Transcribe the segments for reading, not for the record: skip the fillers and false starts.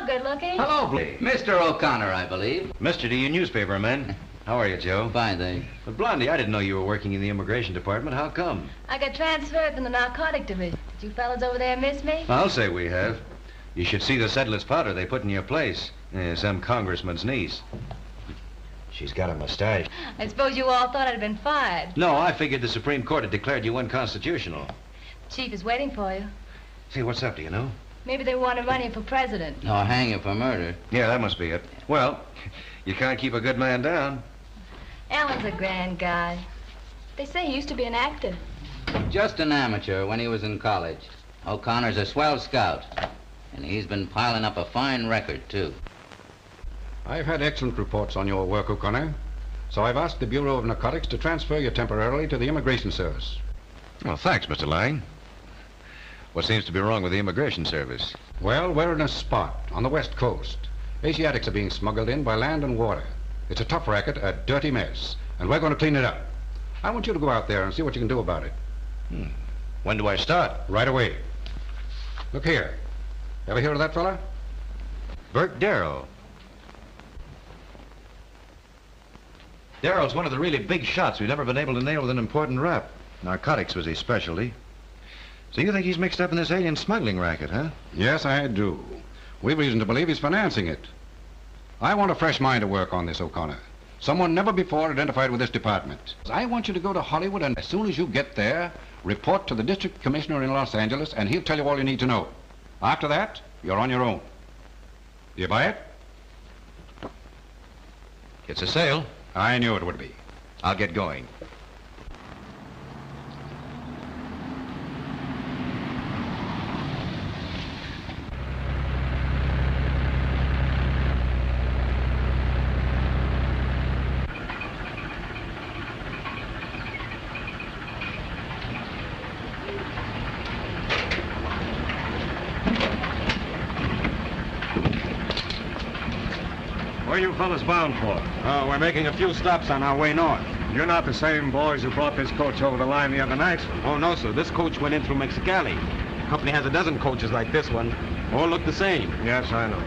Hello, good-looking. Hello, Mr. O'Connor, I believe. Mr. D, you newspaper man. How are you, Joe? Fine, thanks. But Blondie, I didn't know you were working in the immigration department. How come? I got transferred from the narcotic division. Did you fellas over there miss me? I'll say we have. You should see the settler's powder they put in your place. Some congressman's niece. She's got a mustache. I suppose you all thought I'd been fired. No, I figured the Supreme Court had declared you unconstitutional. Chief is waiting for you. Say, what's up, do you know? Maybe they want to run you for president. No, hang you for murder. Yeah, that must be it. Well, you can't keep a good man down. Alan's a grand guy. They say he used to be an actor. Just an amateur when he was in college. O'Connor's a swell scout. And he's been piling up a fine record, too. I've had excellent reports on your work, O'Connor. So I've asked the Bureau of Narcotics to transfer you temporarily to the Immigration Service. Well, thanks, Mr. Lang. What seems to be wrong with the Immigration Service? Well, we're in a spot on the West Coast. Asiatics are being smuggled in by land and water. It's a tough racket, a dirty mess, and we're going to clean it up. I want you to go out there and see what you can do about it. When do I start? Right away. Look here. Ever hear of that fella? Bert Darrow. Darrow's one of the really big shots we've never been able to nail with an important rap. Narcotics was his specialty. So you think he's mixed up in this alien smuggling racket, huh? Yes, I do. We've reason to believe he's financing it. I want a fresh mind to work on this, O'Connor. Someone never before identified with this department. I want you to go to Hollywood, and as soon as you get there, report to the district commissioner in Los Angeles, and he'll tell you all you need to know. After that, you're on your own. Do you buy it? It's a sale. I knew it would be. I'll get going. Where are you fellas bound for? Oh, we're making a few stops on our way north. You're not the same boys who brought this coach over the line the other night. Oh, no, sir. This coach went in through Mexicali. The company has a dozen coaches like this one. All look the same. Yes, I know.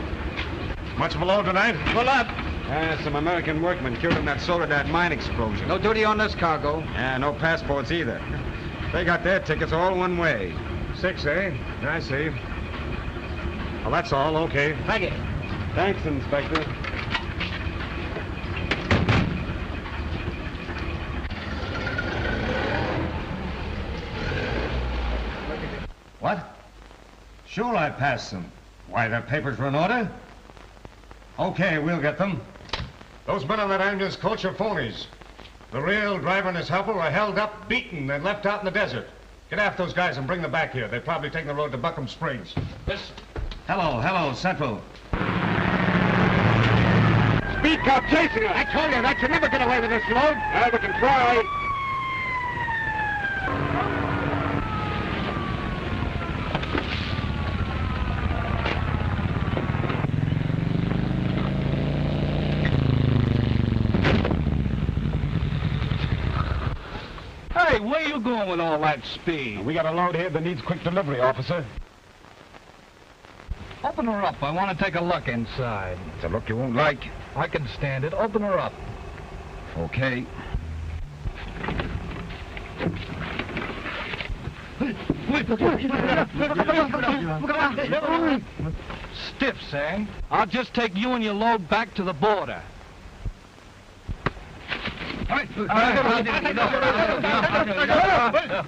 Much of a load tonight? Pull up. Some American workmen killed in that Soledad mine explosion. No duty on this cargo. Yeah, no passports either. They got their tickets all one way. 6, eh? I see. Well, that's all. Okay. Thank you. Thanks, Inspector. What? Sure, I passed them. Why, their papers were in order? Okay, we'll get them. Those men on that ambulance coach are phonies. The real driver and his helper were held up, beaten, and left out in the desert. Get after those guys and bring them back here. They've probably taken the road to Buckham Springs. Yes. Hello, Central. Speed cop chasing us. I told you that you'll never get away with this load. We can try. Hey, where you going with all that speed? We got a load here that needs quick delivery, officer. Open her up. I want to take a look inside. It's a look you won't like. I can stand it. Open her up. Okay. Stiffs, eh? I'll just take you and your load back to the border.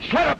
Shut up!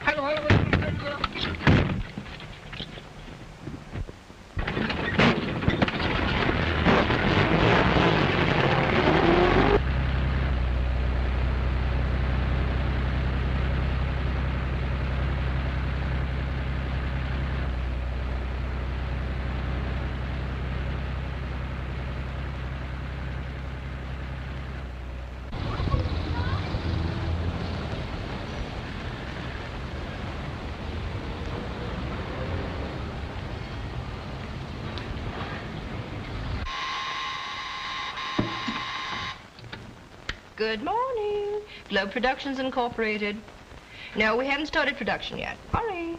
Good morning. Globe Productions Incorporated. No, we haven't started production yet. Hurry.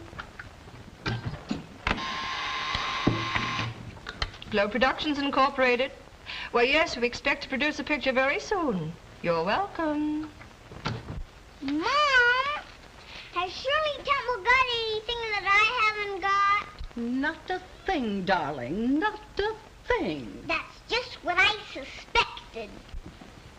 Globe Productions Incorporated. Well, yes, we expect to produce a picture very soon. You're welcome. Mom, has Shirley Temple got anything that I haven't got? Not a thing, darling. Not a thing. That's just what I suspected.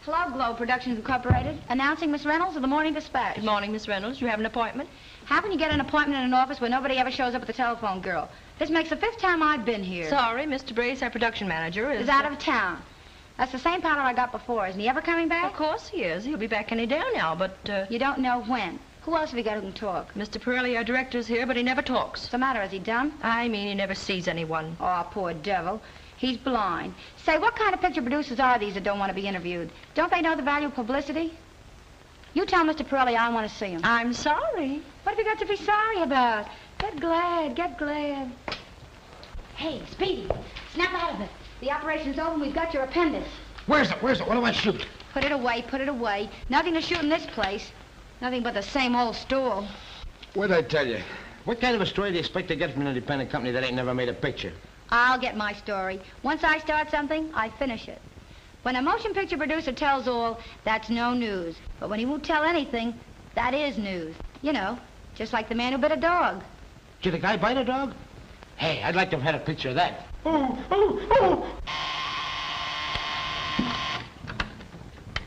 Hello, Globe Productions Incorporated. Announcing Miss Reynolds of the Morning Dispatch. Good morning, Miss Reynolds. You have an appointment? How can you get an appointment in an office where nobody ever shows up at the telephone, girl? This makes the 5th time I've been here. Sorry, Mr. Brace, our production manager, Is out of town. That's the same pattern I got before. Isn't he ever coming back? Of course he is. He'll be back any day now, but, You don't know when. Who else have you got who can talk? Mr. Pirelli, our director's here, but he never talks. What's the matter? Is he dumb? I mean, he never sees anyone. Oh, poor devil. He's blind. Say, what kind of picture producers are these that don't want to be interviewed? Don't they know the value of publicity? You tell Mr. Pirelli I want to see him. I'm sorry. What have you got to be sorry about? Get glad, get glad. Hey, Speedy, snap out of it. The operation's over and we've got your appendix. Where's it? What do I shoot? Put it away, put it away. Nothing to shoot in this place. Nothing but the same old stool. What'd I tell you? What kind of a story do you expect to get from an independent company that ain't never made a picture? I'll get my story. Once I start something, I finish it. When a motion picture producer tells all, that's no news. But when he won't tell anything, that is news. You know, just like the man who bit a dog. Did the guy bite a dog? Hey, I'd like to have had a picture of that.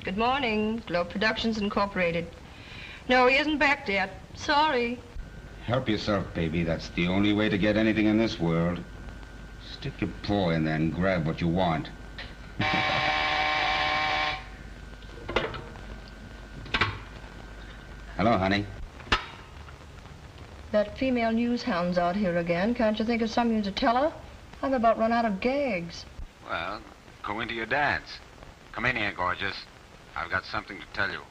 Good morning, Globe Productions Incorporated. No, he isn't back yet. Sorry. Help yourself, baby. That's the only way to get anything in this world. Stick your paw in there and grab what you want. Hello, honey. That female news hound's out here again. Can't you think of something to tell her? I've about run out of gags. Well, go into your dad's. Come in here, gorgeous. I've got something to tell you.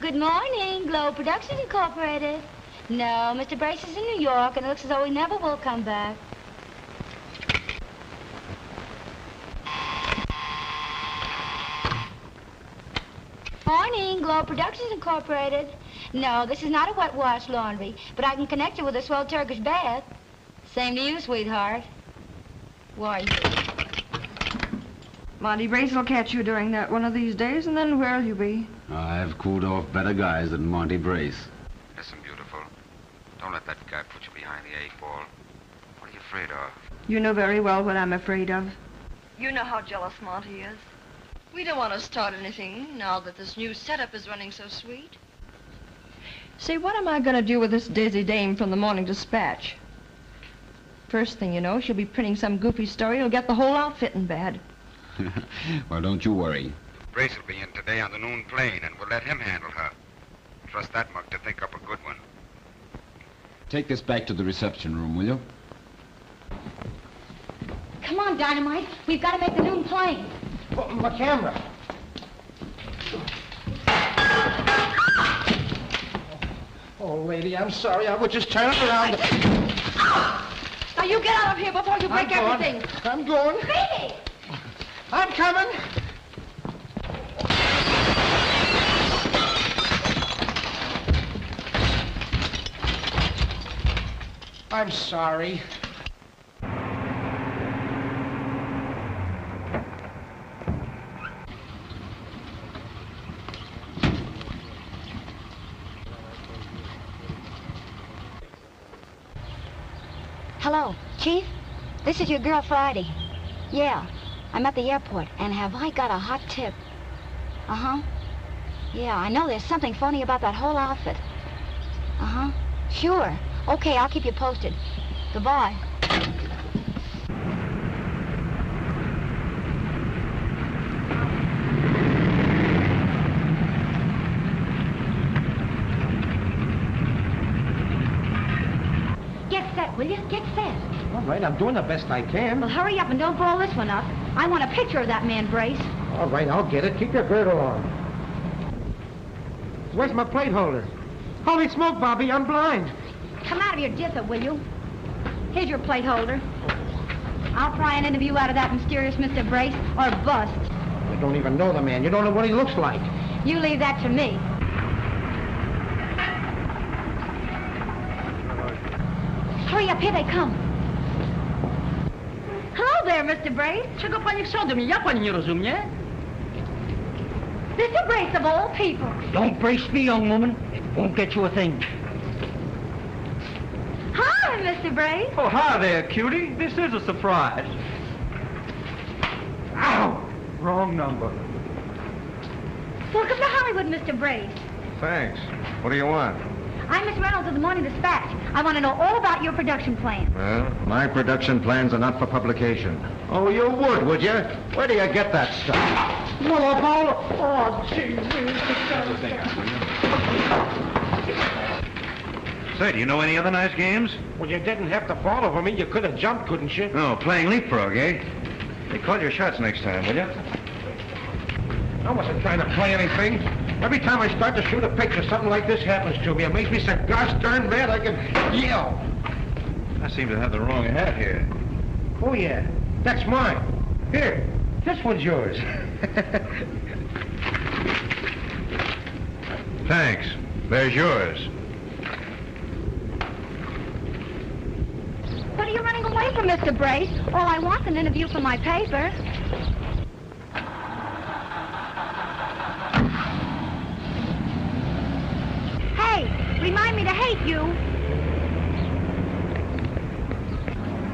Good morning, Globe Productions Incorporated. No, Mr. Brace is in New York, and it looks as though he never will come back. Morning, Globe Productions Incorporated. No, this is not a wet wash laundry, but I can connect you with a swell Turkish bath. Same to you, sweetheart. Why? Monty Brace will catch you during that one of these days, and then where'll you be? I've cooled off better guys than Monty Brace. Listen, beautiful. Don't let that guy put you behind the 8-ball. What are you afraid of? You know very well what I'm afraid of. You know how jealous Monty is. We don't want to start anything now that this new setup is running so sweet. See, what am I going to do with this Daisy Dame from the Morning Dispatch? First thing you know, she'll be printing some goofy story. It'll get the whole outfit in bad. Well, don't you worry. Brace will be in today on the noon plane, and we'll let him handle her. Trust that mug to think up a good one. Take this back to the reception room, will you? Come on, Dynamite. We've got to make the noon plane. Oh, my camera. Oh, lady, I'm sorry. I was just turning around. Now, you get out of here before you break everything. I'm going. Speedy! I'm coming. I'm sorry. Hello, Chief? This is your girl, Friday. Yeah, I'm at the airport, and have I got a hot tip? Uh-huh. Yeah, I know there's something phony about that whole outfit. Uh-huh. Sure. Okay, I'll keep you posted. Goodbye. Get set, will you? Get set. All right, I'm doing the best I can. Well, hurry up and don't blow this one up. I want a picture of that man, Brace. All right, I'll get it. Keep your girdle on. Where's my plate holder? Holy smoke, Bobby, I'm blind. Come out of your jither, will you? Here's your plate holder. I'll pry an interview out of that mysterious Mr. Brace or bust. You don't even know the man. You don't know what he looks like. You leave that to me. Hurry up, here they come. Hello there, Mr. Brace. Czego pani chce ode mnie? Ja pani nie rozumie. Mr. Brace of all people. Don't brace me, young woman. It won't get you a thing. Hi, Mr. Brace. Oh, hi there, cutie. This is a surprise. Ow! Wrong number. Welcome to Hollywood, Mr. Brace. Thanks. What do you want? I'm Miss Reynolds of the Morning Dispatch. I want to know all about your production plan. Well, my production plans are not for publication. Oh, you would you? Where do you get that stuff? Well, oh, gee Say, do you know any other nice games? Well, you didn't have to fall over me. You could have jumped, couldn't you? No, playing leapfrog, eh? Hey, call your shots next time, will you? I wasn't trying to play anything. Every time I start to shoot a picture, something like this happens to me. It makes me so gosh darn mad I can yell. I seem to have the wrong hat here. Oh, yeah. That's mine. Here. This one's yours. Thanks. There's yours. What are you running away from, Mr. Brace? All I want's an interview for my paper. Hey, remind me to hate you.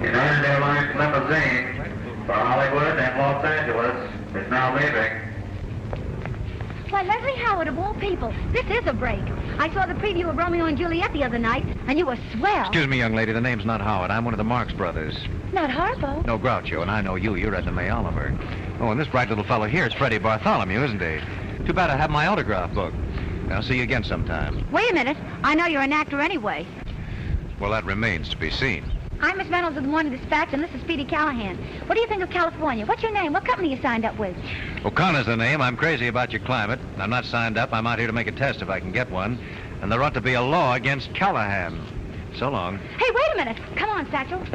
United Airlines limousine for Hollywood and Los Angeles is now leaving. Why, Leslie Howard, of all people, this is a break. I saw the preview of Romeo and Juliet the other night, and you were swell. Excuse me, young lady. The name's not Howard. I'm one of the Marx brothers. Not Harpo. No, Groucho, and I know you. You're Edna May Oliver. Oh, and this bright little fellow here is Freddie Bartholomew, isn't he? Too bad I have my autograph book. I'll see you again sometime. Wait a minute. I know you're an actor anyway. Well, that remains to be seen. I'm Miss Reynolds of the Morning Dispatch, and this is Speedy Callahan. What do you think of California? What's your name? What company you signed up with? O'Connor's the name. I'm crazy about your climate. I'm not signed up. I'm out here to make a test if I can get one. And there ought to be a law against Callahan. So long. Hey, wait a minute. Come on, Satchel.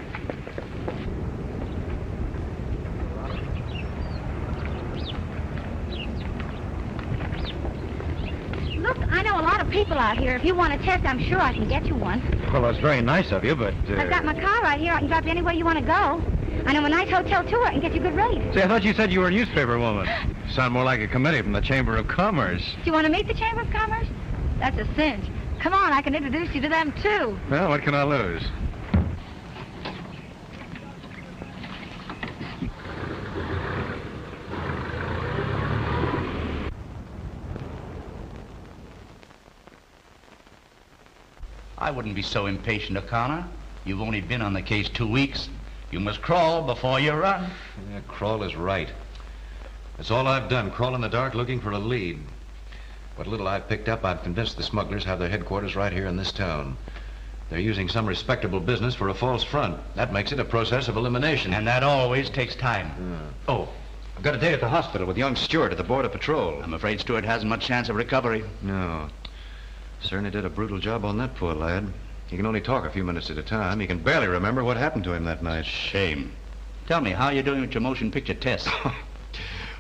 Look, I know a lot of people out here. If you want a test, I'm sure I can get you one. Well, that's very nice of you, but... I've got my car right here. I can drive you anywhere you want to go. I know a nice hotel, too. I can get you good rates. See, I thought you said you were a newspaper woman. You sound more like a committee from the Chamber of Commerce. Do you want to meet the Chamber of Commerce? That's a cinch. Come on, I can introduce you to them, too. Well, what can I lose? I wouldn't be so impatient, O'Connor. You've only been on the case 2 weeks. You must crawl before you run. Yeah, crawl is right. That's all I've done, crawl in the dark looking for a lead. What little I've picked up, I've convinced the smugglers have their headquarters right here in this town. They're using some respectable business for a false front. That makes it a process of elimination. And that always takes time. Oh, I've got a day at the hospital with young Stewart at the Border Patrol. I'm afraid Stewart hasn't much chance of recovery. No. Certainly did a brutal job on that poor lad. He can only talk a few minutes at a time. He can barely remember what happened to him that night. Shame. Tell me, how are you doing with your motion picture tests?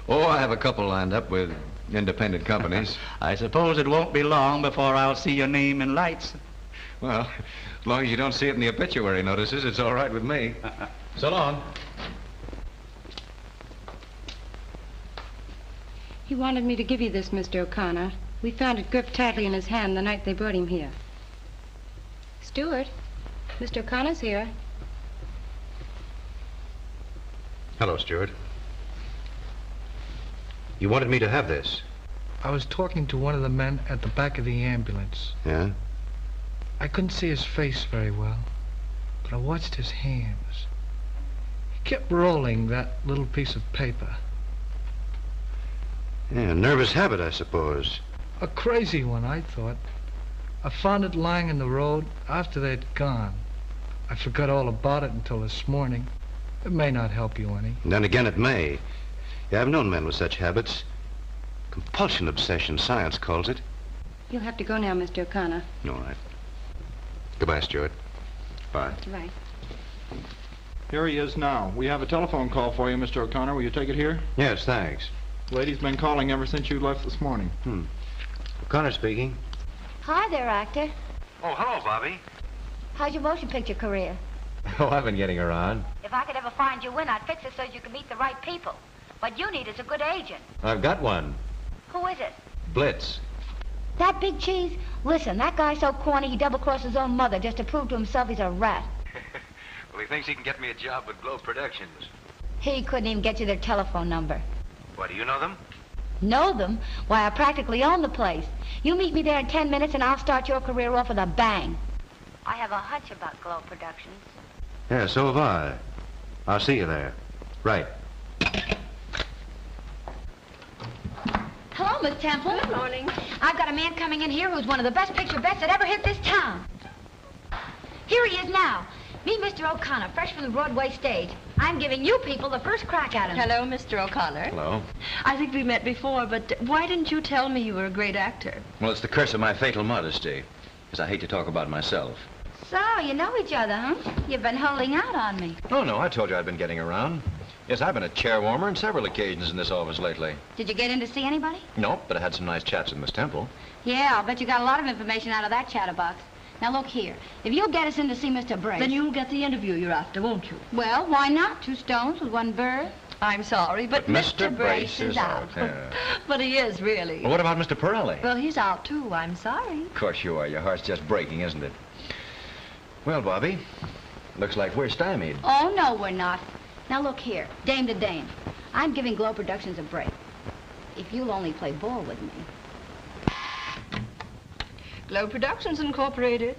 Oh, I have a couple lined up with independent companies. I suppose it won't be long before I'll see your name in lights. Well, as long as you don't see it in the obituary notices, it's all right with me. So long. He wanted me to give you this, Mr. O'Connor. We found it gripped tightly in his hand the night they brought him here. Stewart, Mr. O'Connor's here. Hello, Stewart. You wanted me to have this? I was talking to one of the men at the back of the ambulance. Yeah? I couldn't see his face very well, but I watched his hands. He kept rolling that little piece of paper. Yeah, nervous habit, I suppose. A crazy one, I thought. I found it lying in the road after they'd gone. I forgot all about it until this morning. It may not help you any. And then again, it may. Yeah, I've known men with such habits. Compulsion obsession, science calls it. You'll have to go now, Mr. O'Connor. All right. Goodbye, Stuart. Bye. Right. Here he is now. We have a telephone call for you, Mr. O'Connor. Will you take it here? Yes, thanks. Lady's been calling ever since you left this morning. O'Connor speaking. Hi there, actor. Oh, hello, Bobby. How's your motion picture career? Oh, I've been getting around. If I could ever find you in, I'd fix it so you could meet the right people. What you need is a good agent. I've got one. Who is it? Blitz. That Big Cheese? Listen, that guy's so corny he double-crossed his own mother just to prove to himself he's a rat. Well, he thinks he can get me a job with Globe Productions. He couldn't even get you their telephone number. What, do you know them? Know them? Why, I practically own the place. You meet me there in 10 minutes and I'll start your career off with a bang. I have a hunch about Globe Productions. Yeah, so have I. I'll see you there. Right. Hello, Miss Temple. Good morning. I've got a man coming in here who's one of the best picture bets that ever hit this town. Here he is now. Meet Mr. O'Connor, fresh from the Broadway stage. I'm giving you people the first crack at him. Hello, Mr. O'Connor. Hello. I think we met before, but why didn't you tell me you were a great actor? Well, it's the curse of my fatal modesty, because I hate to talk about myself. So, you know each other, huh? You've been holding out on me. Oh, no, I told you I'd been getting around. Yes, I've been a chair warmer on several occasions in this office lately. Did you get in to see anybody? Nope, but I had some nice chats with Miss Temple. Yeah, I'll bet you got a lot of information out of that chatterbox. Now, look here. If you'll get us in to see Mr. Brace... Then you'll get the interview you're after, won't you? Well, why not? 2 stones with 1 bird. I'm sorry, but Mr. Brace is out. But he is, really. Well, what about Mr. Pirelli? Well, he's out, too. I'm sorry. Of course you are. Your heart's just breaking, isn't it? Well, Bobby, looks like we're stymied. Oh, no, we're not. Now, look here. Dame to dame. I'm giving Globe Productions a break. If you'll only play ball with me. Globe Productions Incorporated.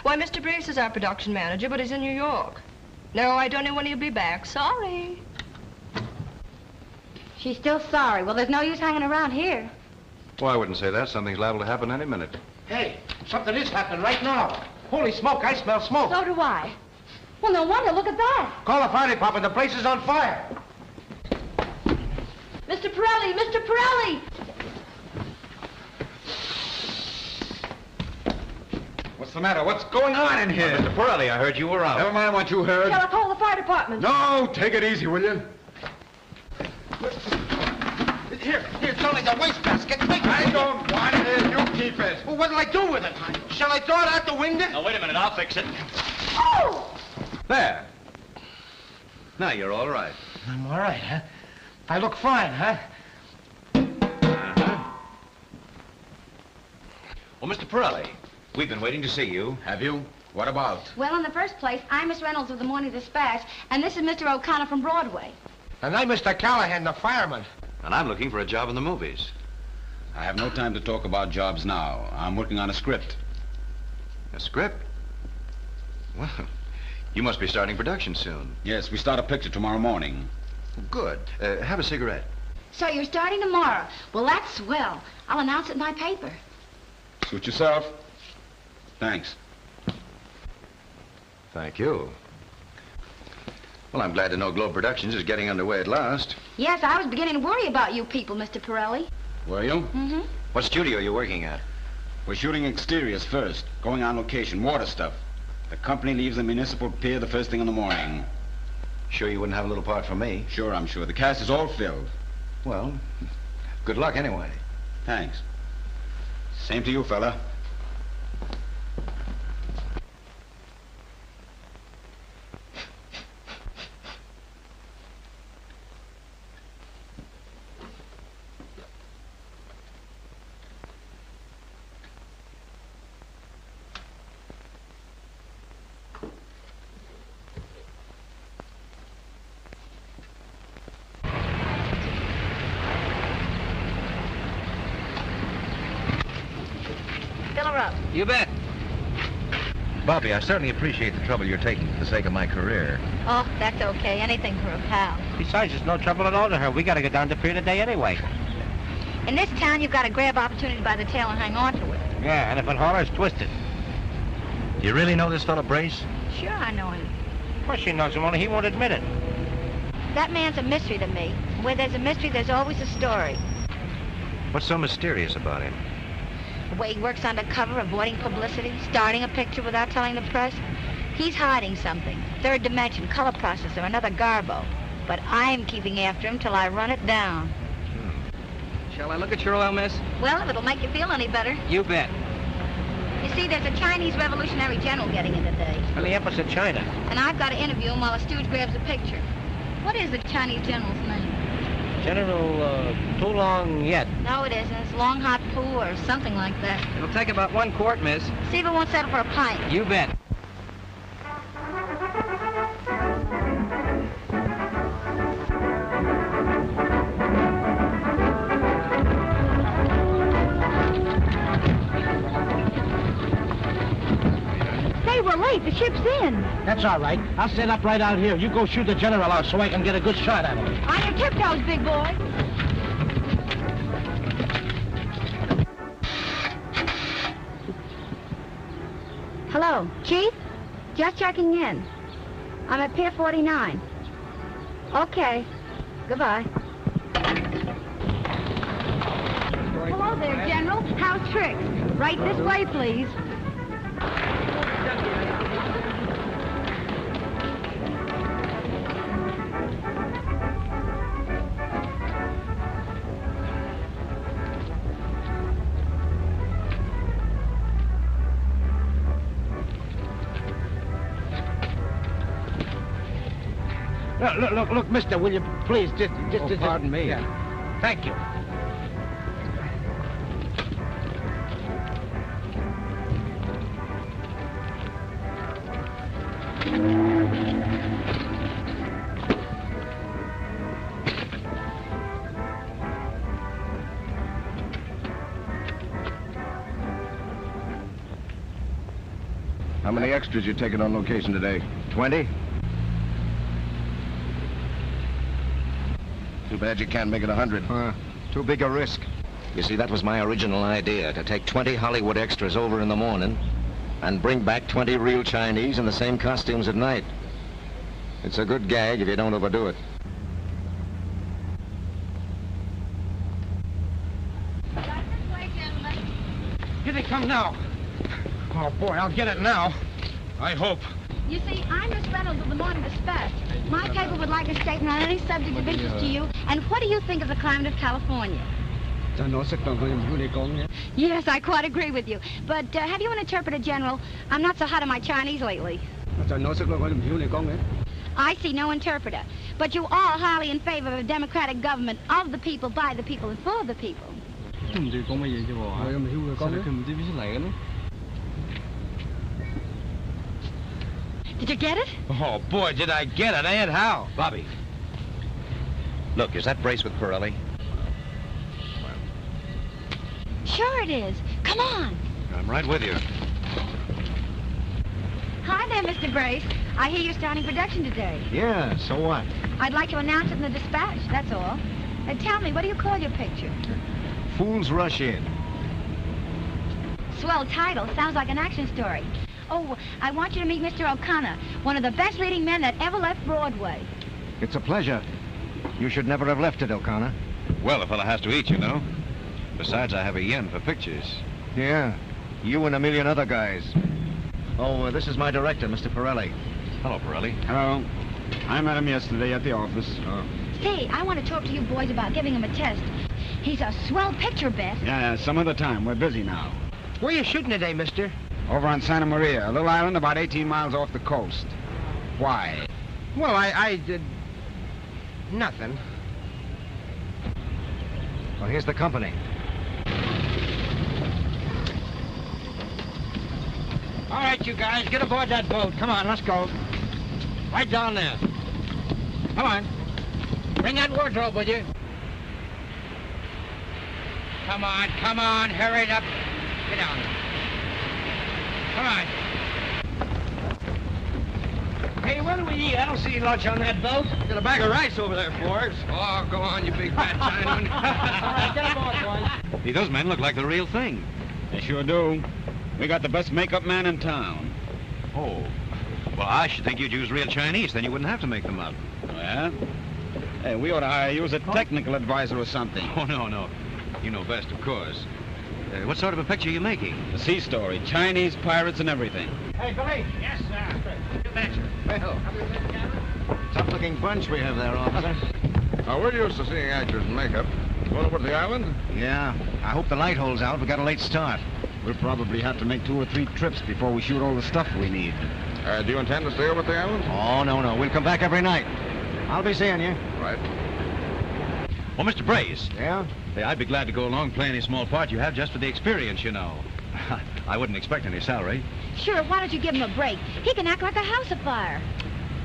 Why, Mr. Brace is our production manager, but he's in New York. No, I don't know when he'll be back. Sorry. She's still sorry. Well, there's no use hanging around here. Well, I wouldn't say that. Something's liable to happen any minute. Hey, something is happening right now. Holy smoke, I smell smoke. So do I. Well, no wonder. Look at that. Call the fire department. The place is on fire. Mr. Pirelli! Mr. Pirelli! What's the matter? What's going on in here? Mr. Pirelli, I heard you were out. Never mind what you heard. Shall I call the fire department? No, take it easy, will you? Here, it's only the wastebasket. I don't want it. You keep it. Well, what'll I do with it? Shall I throw it out the window? Now, wait a minute. I'll fix it. Oh! There. Now you're all right. I'm all right, huh? I look fine, huh? Well, Mr. Pirelli, we've been waiting to see you. Have you? What about? Well, in the first place, I'm Miss Reynolds of the Morning Dispatch, and this is Mr. O'Connor from Broadway. And I'm Mr. Callahan, the fireman. And I'm looking for a job in the movies. I have no time to talk about jobs now. I'm working on a script. A script? Well, you must be starting production soon. Yes, we start a picture tomorrow morning. Good. Have a cigarette. So you're starting tomorrow. Well, that's swell. I'll announce it in my paper. Suit yourself. Thanks. Thank you. Well, I'm glad to know Globe Productions is getting underway at last. Yes, I was beginning to worry about you people, Mr. Pirelli. Were you? Mm-hmm. What studio are you working at? We're shooting exteriors first, going on location, water stuff. The company leaves the municipal pier the first thing in the morning. Sure you wouldn't have a little part for me? Sure, I'm sure. The cast is all filled. Well, good luck anyway. Thanks. Same to you, fella. Fill her up. You bet. Bobby, I certainly appreciate the trouble you're taking for the sake of my career. Oh, that's okay. Anything for a pal. Besides, there's no trouble at all to her. We gotta go down to pier today anyway. In this town, you've got to grab opportunity by the tail and hang on to it. Yeah, and if it hollers, twist it. Do you really know this fellow Brace? Sure, I know him. Of course she knows him, only he won't admit it. That man's a mystery to me. Where there's a mystery, there's always a story. What's so mysterious about him? The way he works undercover, avoiding publicity, starting a picture without telling the press. He's hiding something. Third dimension, color processor, another Garbo. But I'm keeping after him till I run it down. Shall I look at your oil, miss? Well, if it'll make you feel any better. You bet. You see, there's a Chinese revolutionary general getting in today. From the Empress of China. And I've got to interview him while a stooge grabs a picture. What is the Chinese general's name? General, too long yet. No, it isn't. It's Long Hot Poo or something like that. It'll take about 1 quart, miss. See if it won't settle for a pint. You bet. We're late. The ship's in. That's all right. I'll set up right out here. You go shoot the general out so I can get a good shot at him. On your tiptoes, big boy. Hello, Chief? Just checking in. I'm at Pier 49. Okay. Goodbye. Hello there, General. How's tricks? Right this way, please. Look, mister, will you please just... pardon me. Yeah. Thank you. How many extras you taking on location today? 20? Too bad you can't make it 100. Too big a risk. You see, that was my original idea, to take 20 Hollywood extras over in the morning and bring back 20 real Chinese in the same costumes at night. It's a good gag if you don't overdo it. Here they come now. Oh, boy, I'll get it now. I hope. You see, I'm Miss Reynolds of the Morning Dispatch. My paper would like a statement on any subject of interest to you. And what do you think of the climate of California? Yes, I quite agree with you. But have you an interpreter, General? I'm not so hot on my Chinese lately. I see no interpreter. But you are highly in favor of a democratic government of the people, by the people, and for the people. Did you get it? Oh, boy, did I get it, and how? Bobby. Look, is that brace with Pirelli? Sure it is. Come on. I'm right with you. Hi there, Mr. Brace. I hear you're starting production today. Yeah, so what? I'd like to announce it in the dispatch, that's all. Tell me, what do you call your picture? Fools Rush In. Swell title. Sounds like an action story. Oh, I want you to meet Mr. O'Connor, one of the best leading men that ever left Broadway. It's a pleasure. You should never have left it, O'Connor. Well, a fella has to eat, you know. Besides, I have a yen for pictures. Yeah, you and a million other guys. Oh, this is my director, Mr. Pirelli. Hello, Pirelli. Hello. I met him yesterday at the office. Say, I want to talk to you boys about giving him a test. He's a swell picture, Beth. Yeah, some other time. We're busy now. Where are you shooting today, mister? Over on Santa Maria, a little island about 18 miles off the coast. Why? Well, I did... nothing. Well, here's the company. All right, you guys, get aboard that boat. Come on, let's go. Right down there. Come on. Bring that wardrobe with you. Come on, hurry it up. Get down there. Come on. Hey, what do we eat? I don't see lunch on that boat. Got a bag of rice over there for us. Oh, go on, you big fat Chinaman. All right, get aboard, boys. Hey, those men look like the real thing. They sure do. We got the best makeup man in town. Oh. Well, I should think you'd use real Chinese. Then you wouldn't have to make them up. Yeah? Hey, we ought to hire you as a technical advisor or something. Oh, no. You know best, of course. What sort of a picture are you making? A sea story. Chinese pirates and everything. Hey, Billy. Yes, sir. You betcha. Well, tough-looking bunch we have there, officer. Now, we're used to seeing actors in makeup. Going over to the island? Yeah. I hope the light holds out. We got a late start. We'll probably have to make 2 or 3 trips before we shoot all the stuff we need. Do you intend to stay over at the island? Oh, no. We'll come back every night. I'll be seeing you. Right. Well, Mr. Brace. Yeah? Hey, I'd be glad to go along, play any small part you have just for the experience, you know. I wouldn't expect any salary. Sure, why don't you give him a break? He can act like a house afire.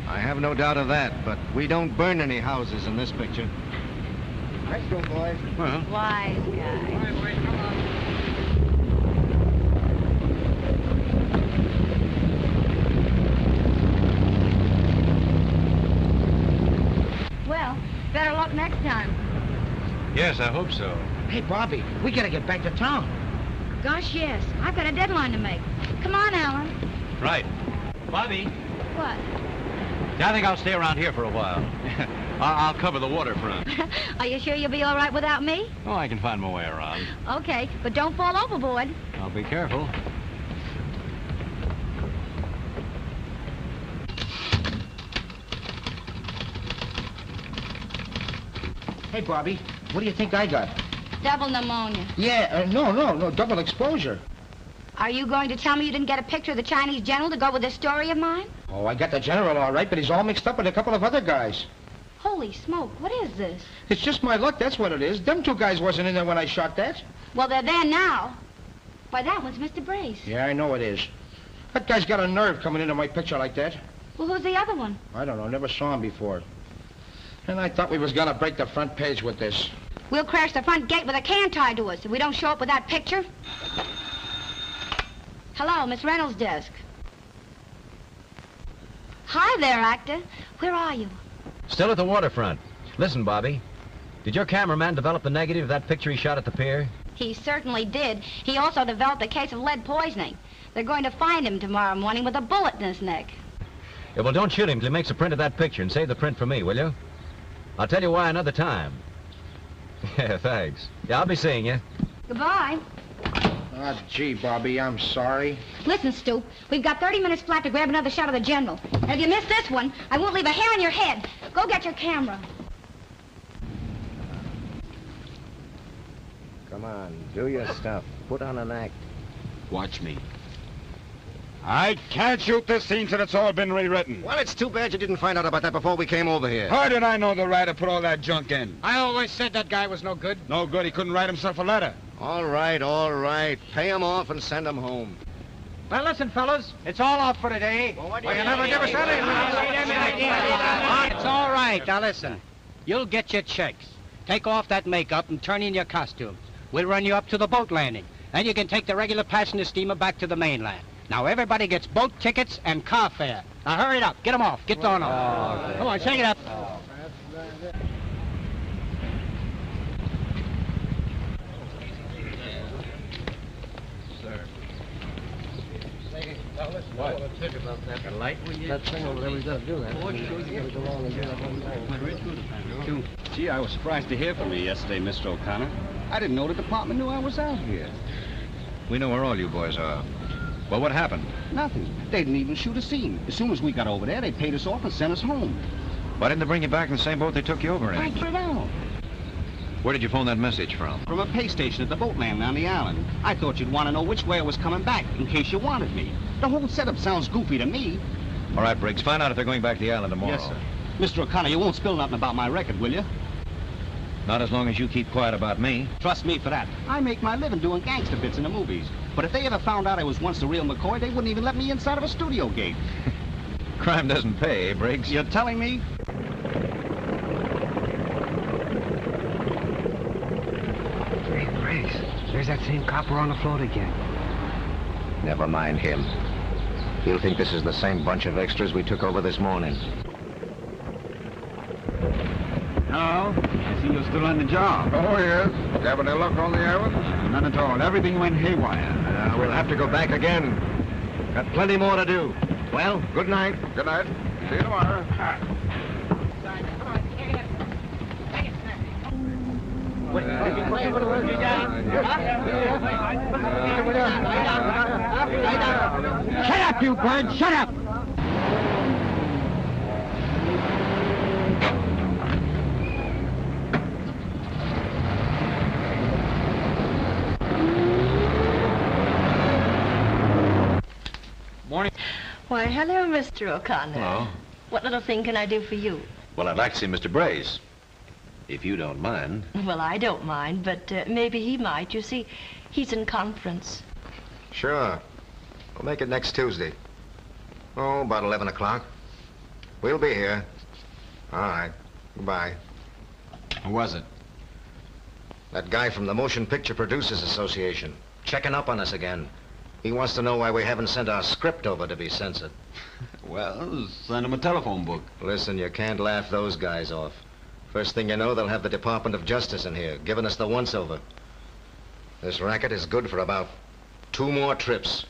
I have no doubt of that, but we don't burn any houses in this picture. Let's go, boys. Well. Wise guy. Well, better luck next time. Yes, I hope so. Hey, Bobby, we gotta get back to town. Gosh, yes. I've got a deadline to make. Come on, Alan. Right. Bobby, What? I think I'll stay around here for a while. I'll cover the waterfront. Are you sure you'll be all right without me? Oh, I can find my way around. Okay, but don't fall overboard. I'll be careful. Hey, Bobby, what do you think I got? Double pneumonia. Yeah, no, double exposure. Are you going to tell me you didn't get a picture of the Chinese general to go with this story of mine? Oh, I got the general all right, but he's all mixed up with a couple of other guys. Holy smoke, what is this? It's just my luck, that's what it is. Them 2 guys wasn't in there when I shot that. Well, they're there now. Why, that one's Mr. Brace. Yeah, I know it is. That guy's got a nerve coming into my picture like that. Well, who's the other one? I don't know, never saw him before. And I thought we was gonna break the front page with this. We'll crash the front gate with a can tied to us if we don't show up with that picture. Hello, Miss Reynolds' desk. Hi there, actor. Where are you? Still at the waterfront. Listen, Bobby. Did your cameraman develop the negative of that picture he shot at the pier? He certainly did. He also developed a case of lead poisoning. They're going to find him tomorrow morning with a bullet in his neck. Yeah, well, don't shoot him till he makes a print of that picture and save the print for me, will you? I'll tell you why another time. Yeah, thanks. Yeah, I'll be seeing you. Goodbye. Ah, gee, Bobby, I'm sorry. Listen, Stu, we've got 30 minutes flat to grab another shot of the general. And if you miss this one, I won't leave a hair on your head. Go get your camera. Come on, do your stuff. Put on an act. Watch me. I can't shoot this scene till it's all been rewritten. Well, it's too bad you didn't find out about that before we came over here. How did I know the writer put all that junk in? I always said that guy was no good. No good. He couldn't write himself a letter. All right. Pay him off and send him home. Well, listen, fellas, it's all off for today. Well, you never give us It's all right. Now, listen. You'll get your checks. Take off that makeup and turn in your costumes. We'll run you up to the boat landing. Then you can take the regular passenger steamer back to the mainland. Now, everybody gets boat tickets and car fare. Now, hurry it up. Get them off. Get on off. Come on, shake it up. What? The light? That thing over there, we gotta do that. Gee, I was surprised to hear from you yesterday, Mr. O'Connor. I didn't know the department knew I was out here. We know where all you boys are. Well, what happened? Nothing. They didn't even shoot a scene. As soon as we got over there, they paid us off and sent us home. Why didn't they bring you back in the same boat they took you over in? I don't know. Where did you phone that message from? From a pay station at the boat landing on the island. I thought you'd want to know which way I was coming back, in case you wanted me. The whole setup sounds goofy to me. All right, Briggs, find out if they're going back to the island tomorrow. Yes, sir. Mr. O'Connor, you won't spill nothing about my record, will you? Not as long as you keep quiet about me. Trust me for that. I make my living doing gangster bits in the movies. But if they ever found out I was once the real McCoy, they wouldn't even let me inside of a studio gate. Crime doesn't pay, eh, Briggs? You're telling me? Hey, Briggs, there's that same copper on the float again. Never mind him. He'll think this is the same bunch of extras we took over this morning. Hello? I see you're still on the job. Oh, yes. Have any luck on the island? None at all. Everything went haywire. We'll have to go back again. Got plenty more to do. Well, good night. Good night. See you tomorrow. Shut up, you bird! Shut up! Morning. Why, hello, Mr. O'Connor. Hello. What little thing can I do for you? Well, I'd like to see Mr. Brace, if you don't mind. Well, I don't mind, but maybe he might. You see, he's in conference. Sure. We'll make it next Tuesday. Oh, about 11 o'clock. We'll be here. All right. Goodbye. Who was it? That guy from the Motion Picture Producers Association. Checking up on us again. He wants to know why we haven't sent our script over to be censored. Well, send him a telephone book. Listen, you can't laugh those guys off. First thing you know, they'll have the Department of Justice in here, giving us the once-over. This racket is good for about 2 more trips.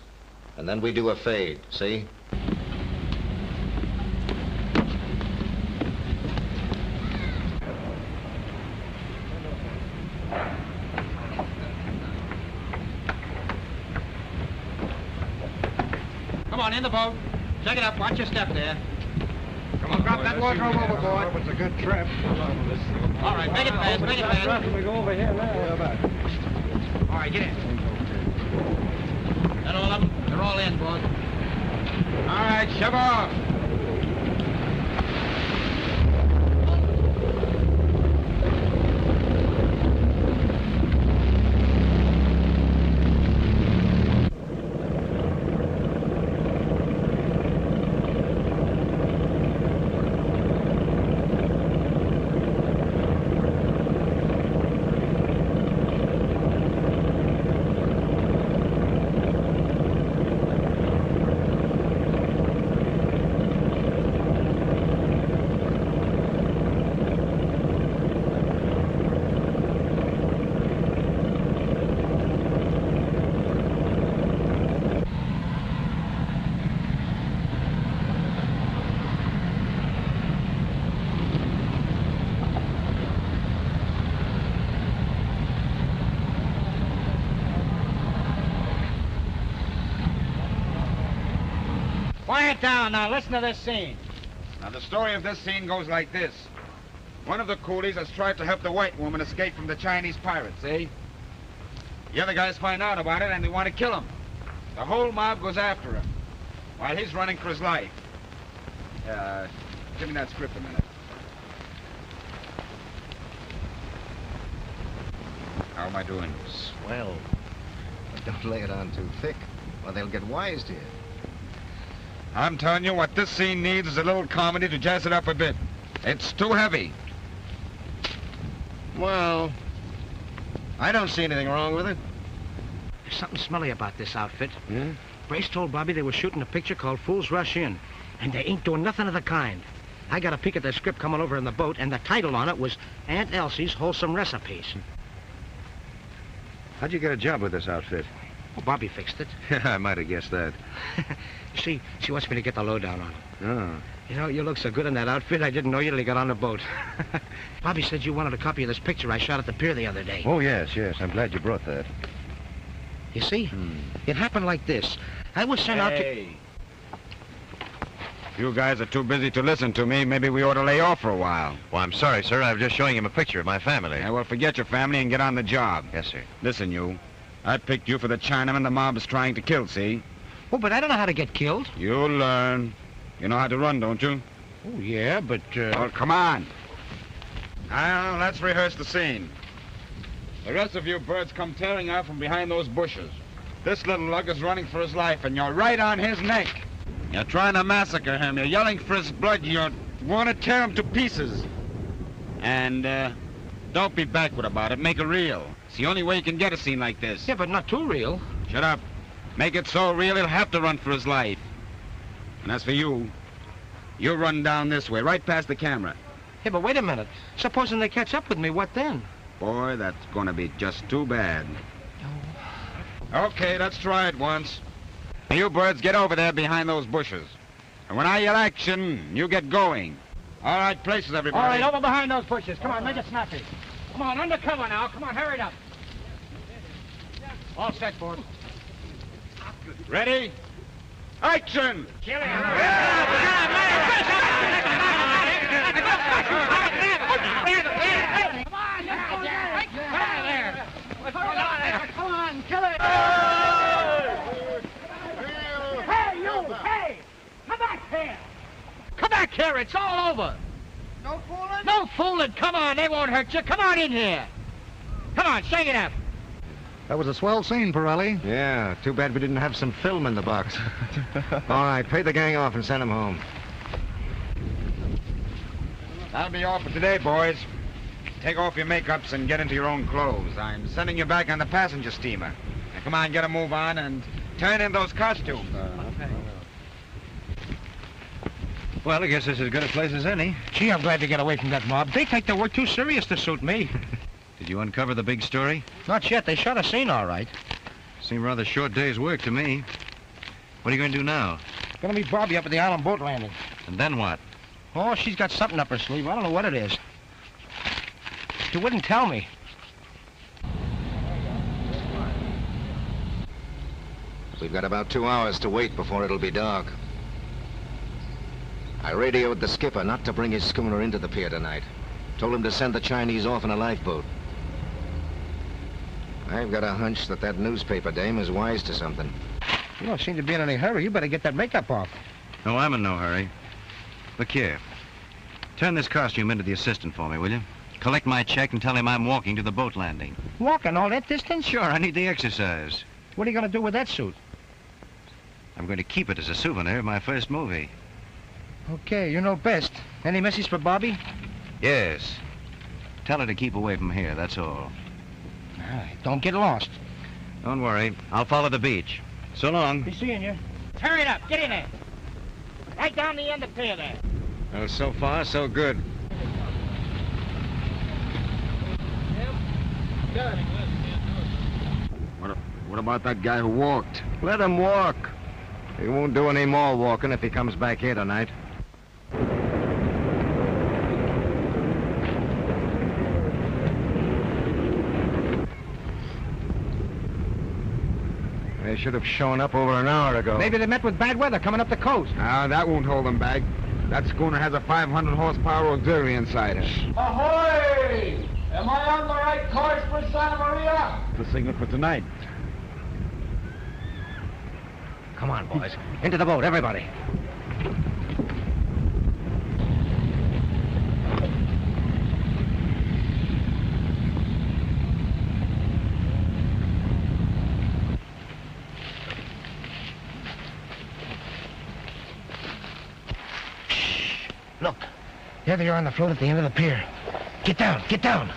And then we do a fade, see? Come on, in the boat. Check it up. Watch your step there. Come on, drop that wardrobe overboard. It's a good trip. All right, make it fast, make it fast. We go over here now. All right, get in. That all of them? They're all in, boys. All right, shove off. Quiet down now. Listen to this scene. Now, the story of this scene goes like this. One of the coolies has tried to help the white woman escape from the Chinese pirates, eh? The other guys find out about it and they want to kill him. The whole mob goes after him while he's running for his life. Give me that script a minute. How am I doing? Swell. But don't lay it on too thick, or they'll get wise to you. I'm telling you, what this scene needs is a little comedy to jazz it up a bit. It's too heavy. Well, I don't see anything wrong with it. There's something smelly about this outfit. Yeah? Brace told Bobby they were shooting a picture called Fools Rush In, and they ain't doing nothing of the kind. I got a peek at their script coming over in the boat, and the title on it was Aunt Elsie's Wholesome Recipes. How'd you get a job with this outfit? Well, Bobby fixed it. I might have guessed that. See, she wants me to get the lowdown on it. Oh. You know, you look so good in that outfit, I didn't know you till you got on the boat. Bobby said you wanted a copy of this picture I shot at the pier the other day. Oh, yes. I'm glad you brought that. You see? It happened like this. I was sent out to... You guys are too busy to listen to me. Maybe we ought to lay off for a while. Well, I'm sorry, sir. I was just showing him a picture of my family. Yeah, well, forget your family and get on the job. Yes, sir. Listen, you. I picked you for the Chinaman the mob is trying to kill, see? Oh, but I don't know how to get killed. You'll learn. You know how to run, don't you? Oh, yeah, but, Well, come on. Now, let's rehearse the scene. The rest of you birds come tearing out from behind those bushes. This little lug is running for his life, and you're right on his neck. You're trying to massacre him. You're yelling for his blood. You want to tear him to pieces. And, don't be backward about it. Make it real. It's the only way you can get a scene like this. Yeah, but not too real. Shut up. Make it so real he'll have to run for his life. And as for you, you run down this way, right past the camera. Yeah, but wait a minute. Supposing they catch up with me, what then? Boy, that's gonna be just too bad. Okay, let's try it once. You birds, get over there behind those bushes. And when I yell action, you get going. All right, places, everybody. All right, over behind those bushes. Come on, make it snappy. Come on, undercover now. Come on, hurry it up. All set, Ford. Ready? Action! Come on, kill it! Hey, you! Hey! Come back here! Come back here! It's all over! No fooling? No fooling! Come on, they won't hurt you. Come on in here! Come on, shake it up! That was a swell scene, Pirelli. Yeah, too bad we didn't have some film in the box. All right, pay the gang off and send them home. That'll be all for today, boys. Take off your makeups and get into your own clothes. I'm sending you back on the passenger steamer. Now, come on, get a move on and turn in those costumes. Well, I guess it's as good a place as any. Gee, I'm glad to get away from that mob. They take their work too serious to suit me. Did you uncover the big story? Not yet. They shot a scene all right. Seemed rather short day's work to me. What are you going to do now? Gonna meet Bobby up at the island boat landing. And then what? Oh, she's got something up her sleeve. I don't know what it is. She wouldn't tell me. We've got about 2 hours to wait before it'll be dark. I radioed the skipper not to bring his schooner into the pier tonight. Told him to send the Chinese off in a lifeboat. I've got a hunch that that newspaper dame is wise to something. You don't seem to be in any hurry. You better get that makeup off. No, I'm in no hurry. Look here. Turn this costume into the assistant for me, will you? Collect my check and tell him I'm walking to the boat landing. Walking all that distance? Sure, I need the exercise. What are you going to do with that suit? I'm going to keep it as a souvenir of my first movie. Okay, you know best. Any message for Bobby? Yes. Tell her to keep away from here, that's all. All right, don't get lost. Don't worry. I'll follow the beach. So long. Be seeing you. Hurry it up. Get in there. Right down the end of the pier there. Well, so far, so good. What about that guy who walked? Let him walk. He won't do any more walking if he comes back here tonight. They should have shown up over an hour ago. Maybe they met with bad weather coming up the coast. Ah, that won't hold them back. That schooner has a 500 horsepower auxiliary inside her. Ahoy! Am I on the right course for Santa Maria? The signal for tonight. Come on, boys. Into the boat, everybody. Look, there they are on the float at the end of the pier. Get down, get down.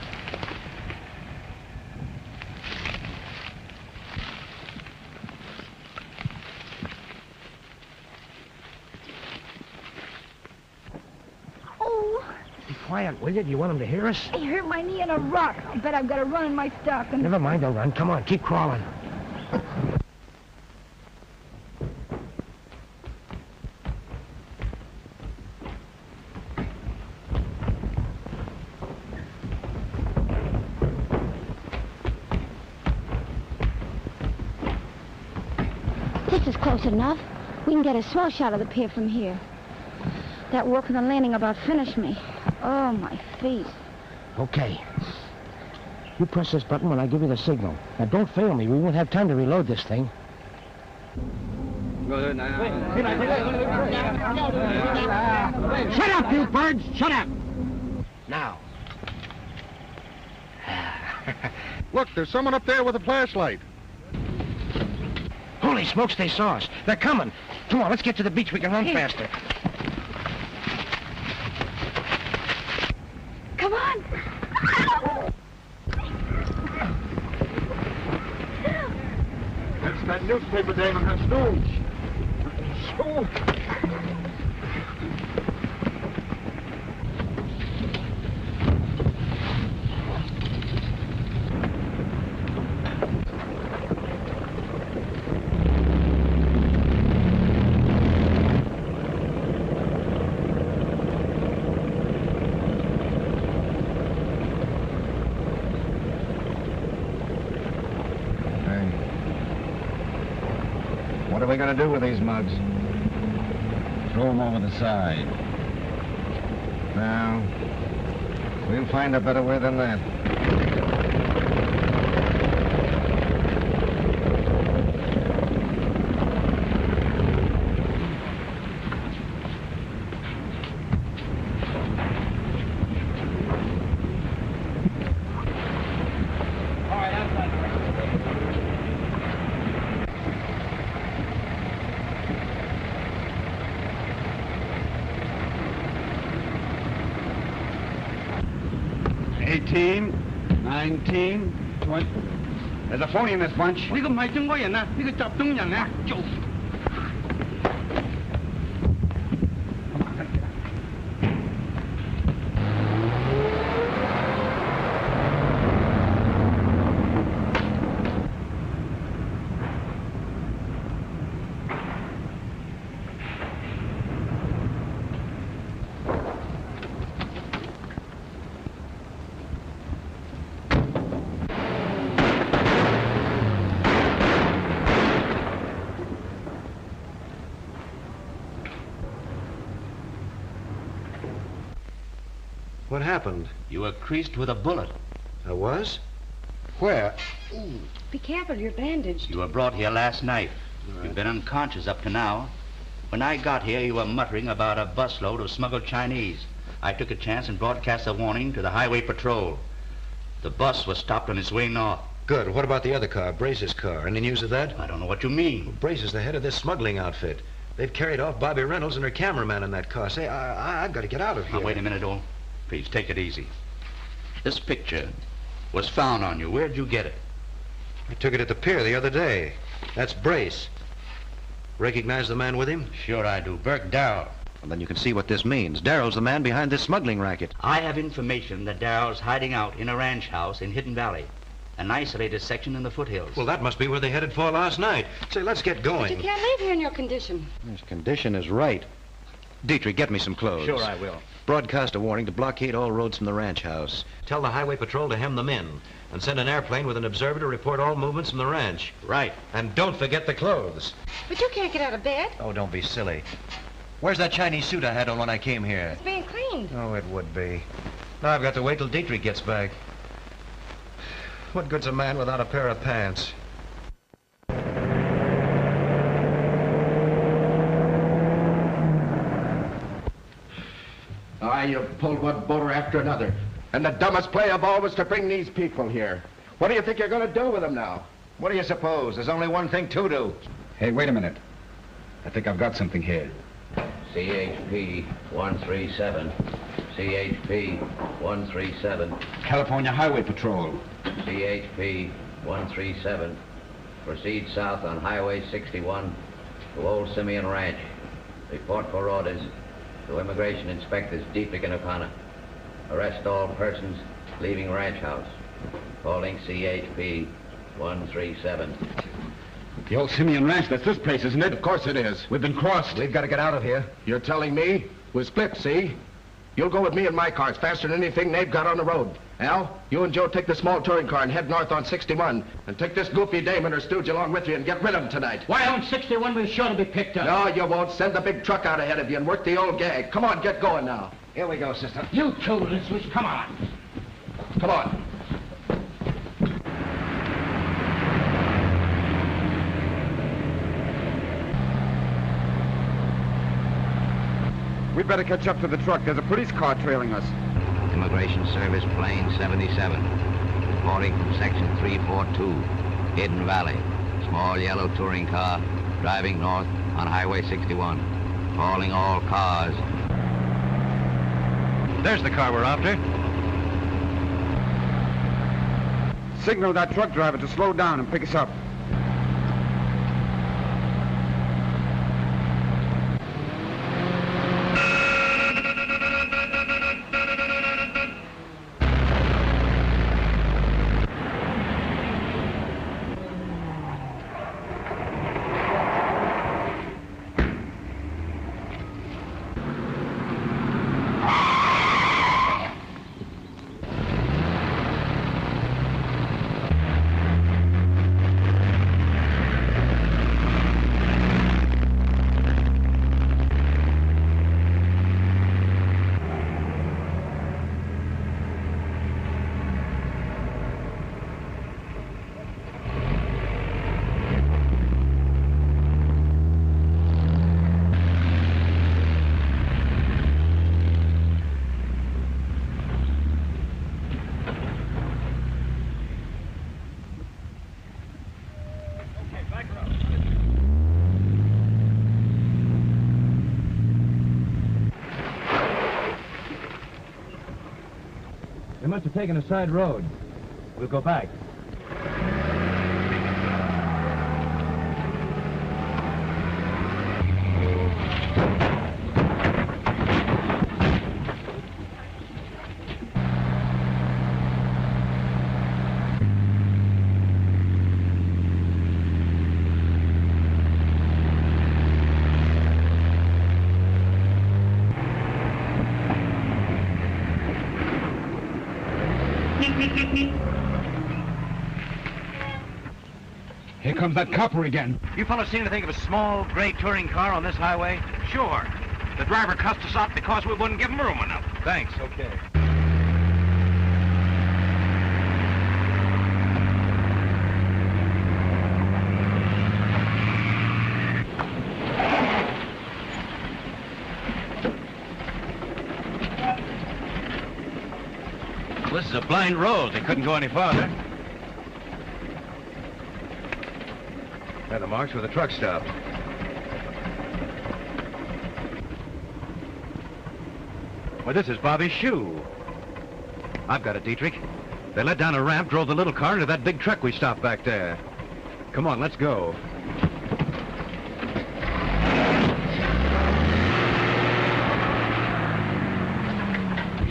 Oh, Be quiet, will you? Do you want them to hear us? I hurt my knee in a rock. I bet I've got to run in my stocking. Never mind, they'll run. Come on, keep crawling. This is close enough. We can get a swell shot of the pier from here. That work on the landing about finished me. Oh, my feet. Okay. You press this button when I give you the signal. Now, don't fail me. We won't have time to reload this thing. Shut up, you birds! Shut up! Now. Look, there's someone up there with a flashlight. Holy smokes, they saw us. They're coming. Come on, let's get to the beach. We can run faster. Come on. That's that newspaper dame on her stool. Stool. we going to do with these mugs? Throw them over the side. No. We'll find a better way than that. There's a phony in this bunch. 呢個唔係中國人啊，呢個集中人啊，做。What happened? You were creased with a bullet. I was? Where? Be careful, you're bandaged. You were brought here last night. You've been unconscious up to now. When I got here, you were muttering about a busload of smuggled Chinese. I took a chance and broadcast a warning to the highway patrol. The bus was stopped on its way north. Good. What about the other car, Brace's car? Any news of that? I don't know what you mean. Well, Brace is the head of this smuggling outfit. They've carried off Bobby Reynolds and her cameraman in that car. Say, I've got to get out of here. Now, wait a minute, old. Please, take it easy. This picture was found on you. Where'd you get it? I took it at the pier the other day. That's Brace. Recognize the man with him? Sure I do. Burke Darrell. Well, then you can see what this means. Darrell's the man behind this smuggling racket. I have information that Darrell's hiding out in a ranch house in Hidden Valley, an isolated section in the foothills. Well, that must be where they headed for last night. Say, let's get going. But you can't leave here in your condition. His condition is right. Dietrich, get me some clothes. Sure I will. Broadcast a warning to blockade all roads from the ranch house. Tell the highway patrol to hem them in. And send an airplane with an observer to report all movements from the ranch. Right. And don't forget the clothes. But you can't get out of bed. Oh, don't be silly. Where's that Chinese suit I had on when I came here? It's being cleaned. Oh, it would be. Now I've got to wait till Dietrich gets back. What good's a man without a pair of pants? You've pulled one boater after another. And the dumbest play of all was to bring these people here. What do you think you're going to do with them now? What do you suppose? There's only one thing to do. Hey, wait a minute. I think I've got something here. CHP 137. CHP 137. California Highway Patrol. CHP 137. Proceed south on Highway 61 to Old Simeon Ranch. Report for orders to Immigration Inspectors Dietrich and O'Connor. Arrest all persons leaving ranch house. Calling CHP 137. The Old Simeon Ranch, that's this place, isn't it? Of course it is. We've been crossed. We've got to get out of here. You're telling me? We're split, see? You'll go with me in my car. It's faster than anything they've got on the road. Al, you and Joe take the small touring car and head north on 61. And take this goofy dame and her stooge along with you and get rid of them tonight. Why, on 61 we're sure to be picked up. No, you won't. Send the big truck out ahead of you and work the old gag. Come on, get going now. Here we go, sister. You too, little switch. Come on. Come on. We'd better catch up to the truck. There's a police car trailing us. Immigration Service Plane 77. Reporting from Section 342, Hidden Valley. Small yellow touring car driving north on Highway 61. Calling all cars. There's the car we're after. Signal that truck driver to slow down and pick us up. must have taken a side road. We'll go back. Here comes that copper again. You fellas seen anything of a small gray touring car on this highway? Sure. The driver cussed us out because we wouldn't give him room enough. Thanks, okay. This is a blind road. They couldn't go any farther. There, the marks where the truck stopped. Well, this is Bobby's shoe. I've got it, Dietrich. They let down a ramp, drove the little car into that big truck we stopped back there. Come on, let's go.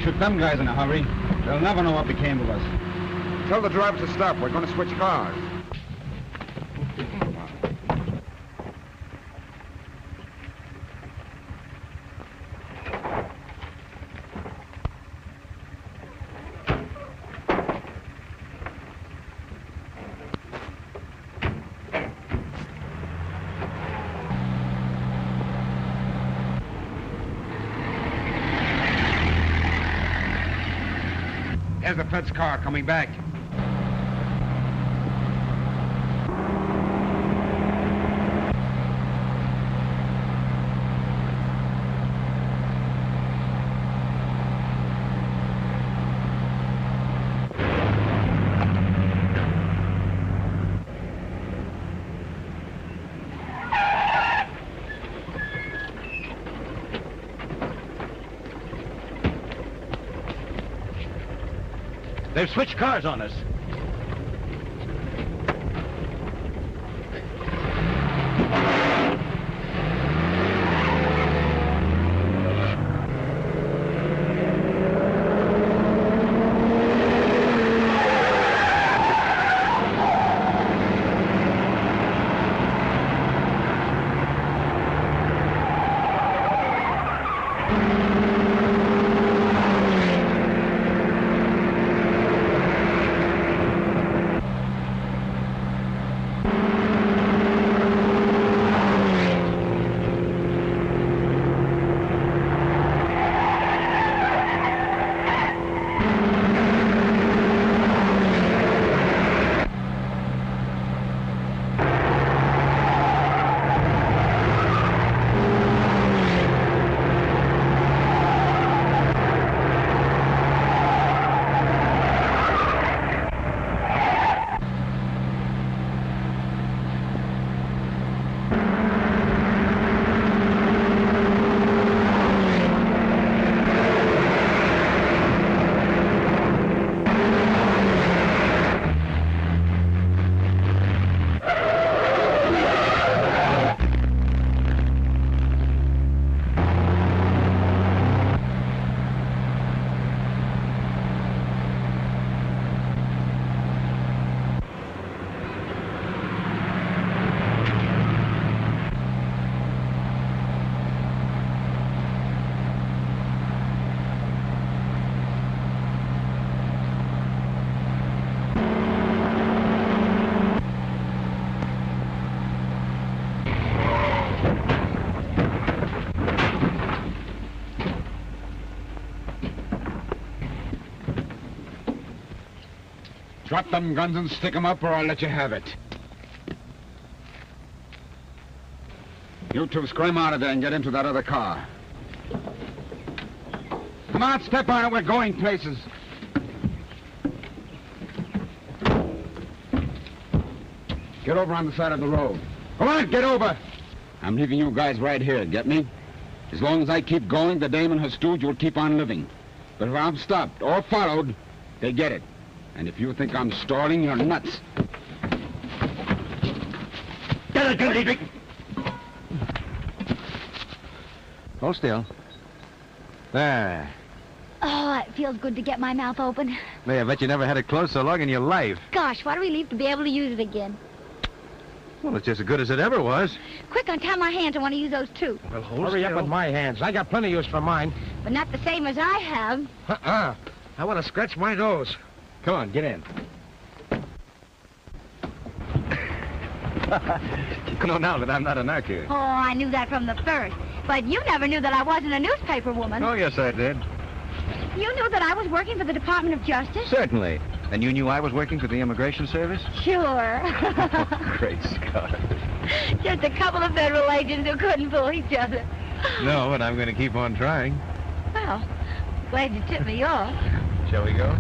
Shoot them guys in a hurry. They'll never know what became of us. Tell the driver to stop. We're going to switch cars. There's the Fed's car coming back. They've switched cars on us. Drop them guns and stick 'em up, or I'll let you have it. You two scram out of there and get into that other car. Come on, step on it. We're going places. Get over on the side of the road. Come on, get over. I'm leaving you guys right here, get me? As long as I keep going, the dame and her stooge will keep on living. But if I'm stopped or followed, They get it. And if you think I'm stalling, you're nuts. Get it, gun, Dietrich! Hold still. There. Oh, it feels good to get my mouth open. May, I bet you never had it closed so long in your life. Gosh, what a relief to be able to use it again. Well, it's just as good as it ever was. Quick, untie my hands. I want to use those too. Well, hurry up with my hands. I got plenty of use for mine. But not the same as I have. Uh-uh. I want to scratch my nose. Come on, get in. You know now that I'm not a narco. Oh, I knew that from the first. But you never knew that I wasn't a newspaper woman. Oh, yes, I did. You knew that I was working for the Department of Justice? Certainly. And you knew I was working for the Immigration Service? Sure. Great Scott. Just a couple of federal agents who couldn't fool each other. No, but I'm going to keep on trying. Well, glad you tipped me off. Shall we go?